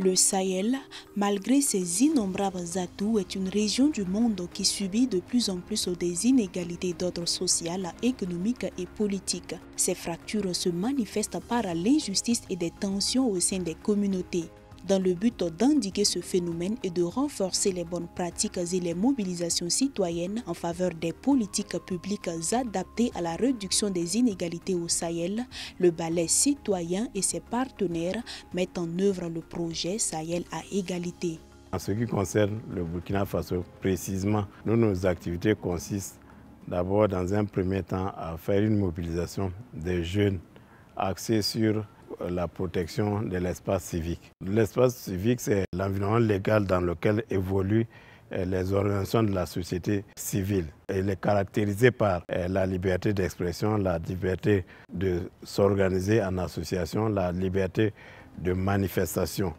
Le Sahel, malgré ses innombrables atouts, est une région du monde qui subit de plus en plus des inégalités d'ordre social, économique et politique. Ces fractures se manifestent par l'injustice et des tensions au sein des communautés. Dans le but d'endiguer ce phénomène et de renforcer les bonnes pratiques et les mobilisations citoyennes en faveur des politiques publiques adaptées à la réduction des inégalités au Sahel, le Balai citoyen et ses partenaires mettent en œuvre le projet Sahel à égalité. En ce qui concerne le Burkina Faso précisément, nos activités consistent d'abord dans un premier temps à faire une mobilisation des jeunes axée sur la protection de l'espace civique. L'espace civique, c'est l'environnement légal dans lequel évoluent les organisations de la société civile. Il est caractérisé par la liberté d'expression, la liberté de s'organiser en association, la liberté de manifestation.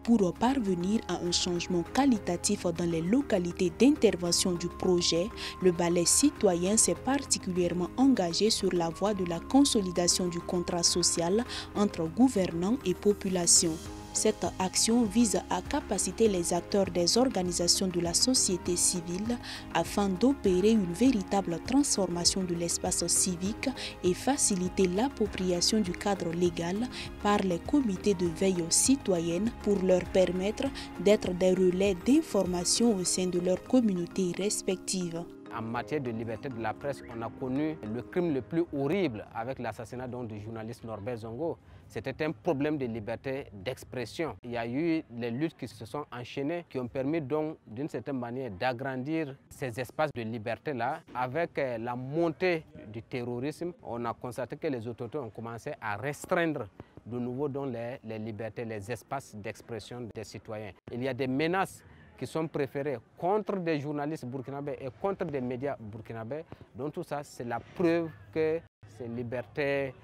Pour parvenir à un changement qualitatif dans les localités d'intervention du projet, le Balai citoyen s'est particulièrement engagé sur la voie de la consolidation du contrat social entre gouvernants et population. Cette action vise à capaciter les acteurs des organisations de la société civile afin d'opérer une véritable transformation de l'espace civique et faciliter l'appropriation du cadre légal par les comités de veille citoyenne pour leur permettre d'être des relais d'information au sein de leurs communautés respectives. En matière de liberté de la presse, on a connu le crime le plus horrible avec l'assassinat du journaliste Norbert Zongo. C'était un problème de liberté d'expression. Il y a eu les luttes qui se sont enchaînées, qui ont permis donc d'une certaine manière d'agrandir ces espaces de liberté-là. Avec la montée du terrorisme, on a constaté que les autorités ont commencé à restreindre de nouveau donc les libertés, les espaces d'expression des citoyens. Il y a des menaces qui sont préférés contre des journalistes burkinabés et contre des médias burkinabés. Donc tout ça, c'est la preuve que ces libertés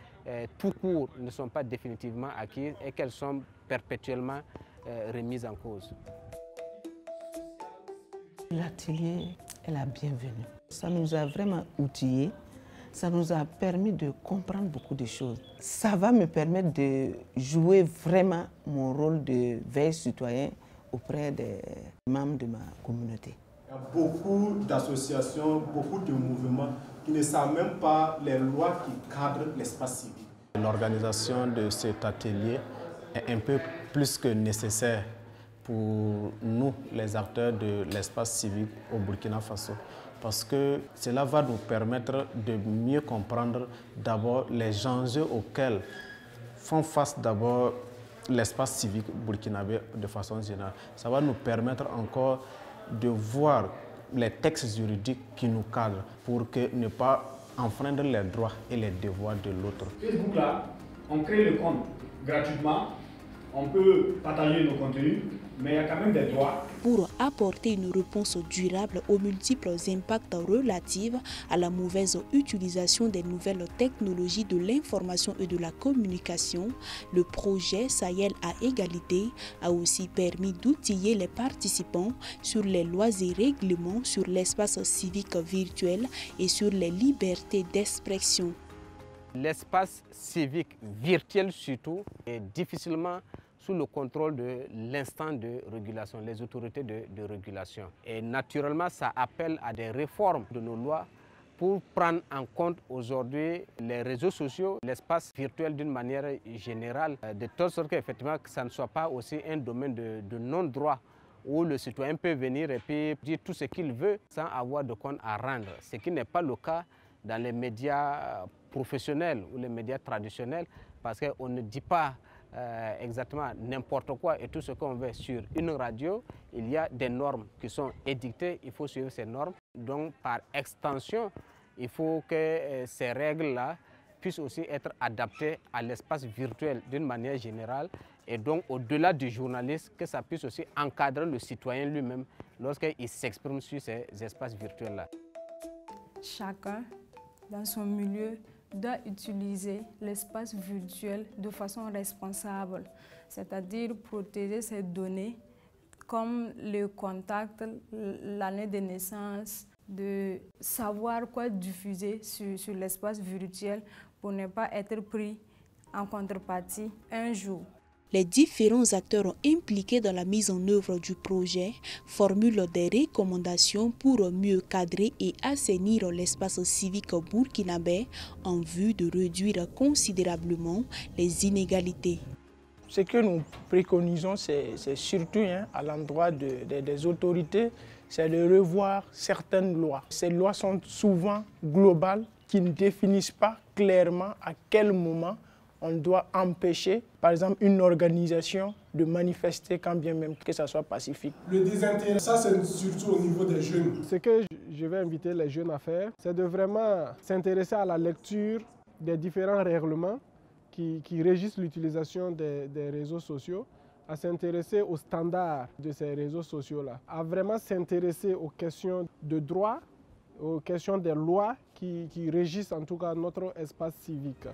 tout court ne sont pas définitivement acquises et qu'elles sont perpétuellement remises en cause. L'atelier est la bienvenue. Ça nous a vraiment outillés, ça nous a permis de comprendre beaucoup de choses. Ça va me permettre de jouer vraiment mon rôle de veille citoyen auprès des membres de ma communauté. Il y a beaucoup d'associations, beaucoup de mouvements qui ne savent même pas les lois qui cadrent l'espace civique. L'organisation de cet atelier est un peu plus que nécessaire pour nous, les acteurs de l'espace civique au Burkina Faso, parce que cela va nous permettre de mieux comprendre d'abord les enjeux auxquels font face d'abord l'espace civique burkinabé de façon générale. Ça va nous permettre encore de voir les textes juridiques qui nous cadrent pour ne pas enfreindre les droits et les devoirs de l'autre. Facebook là, on crée le compte gratuitement, on peut partager nos contenus, mais il y a quand même des droits. Pour apporter une réponse durable aux multiples impacts relatifs à la mauvaise utilisation des nouvelles technologies de l'information et de la communication, le projet Sahel à égalité a aussi permis d'outiller les participants sur les lois et règlements sur l'espace civique virtuel et sur les libertés d'expression. L'espace civique virtuel surtout est difficilement sous le contrôle de l'instant de régulation, les autorités de régulation. Et naturellement, ça appelle à des réformes de nos lois pour prendre en compte aujourd'hui les réseaux sociaux, l'espace virtuel d'une manière générale, de telle sorte qu'effectivement que ça ne soit pas aussi un domaine de non-droit où le citoyen peut venir et puis dire tout ce qu'il veut sans avoir de compte à rendre, ce qui n'est pas le cas dans les médias professionnels ou les médias traditionnels, parce qu'on ne dit pas exactement n'importe quoi et tout ce qu'on veut sur une radio. Il y a des normes qui sont édictées, il faut suivre ces normes. Donc par extension, il faut que ces règles-là puissent aussi être adaptées à l'espace virtuel d'une manière générale et donc au-delà du journaliste, que ça puisse aussi encadrer le citoyen lui-même lorsqu'il s'exprime sur ces espaces virtuels-là. Chacun, dans son milieu, doit utiliser l'espace virtuel de façon responsable, c'est-à-dire protéger ses données comme le contact, l'année de naissance, de savoir quoi diffuser sur l'espace virtuel pour ne pas être pris en contrepartie un jour. Les différents acteurs impliqués dans la mise en œuvre du projet formulent des recommandations pour mieux cadrer et assainir l'espace civique burkinabé en vue de réduire considérablement les inégalités. Ce que nous préconisons, c'est surtout à l'endroit des autorités, c'est de revoir certaines lois. Ces lois sont souvent globales, qui ne définissent pas clairement à quel moment on doit empêcher, par exemple, une organisation de manifester quand bien même que ça soit pacifique. Le désintérêt, ça c'est surtout au niveau des jeunes. Ce que je vais inviter les jeunes à faire, c'est de vraiment s'intéresser à la lecture des différents règlements qui régissent l'utilisation des réseaux sociaux, à s'intéresser aux standards de ces réseaux sociaux-là, à vraiment s'intéresser aux questions de droit, aux questions des lois qui régissent en tout cas notre espace civique.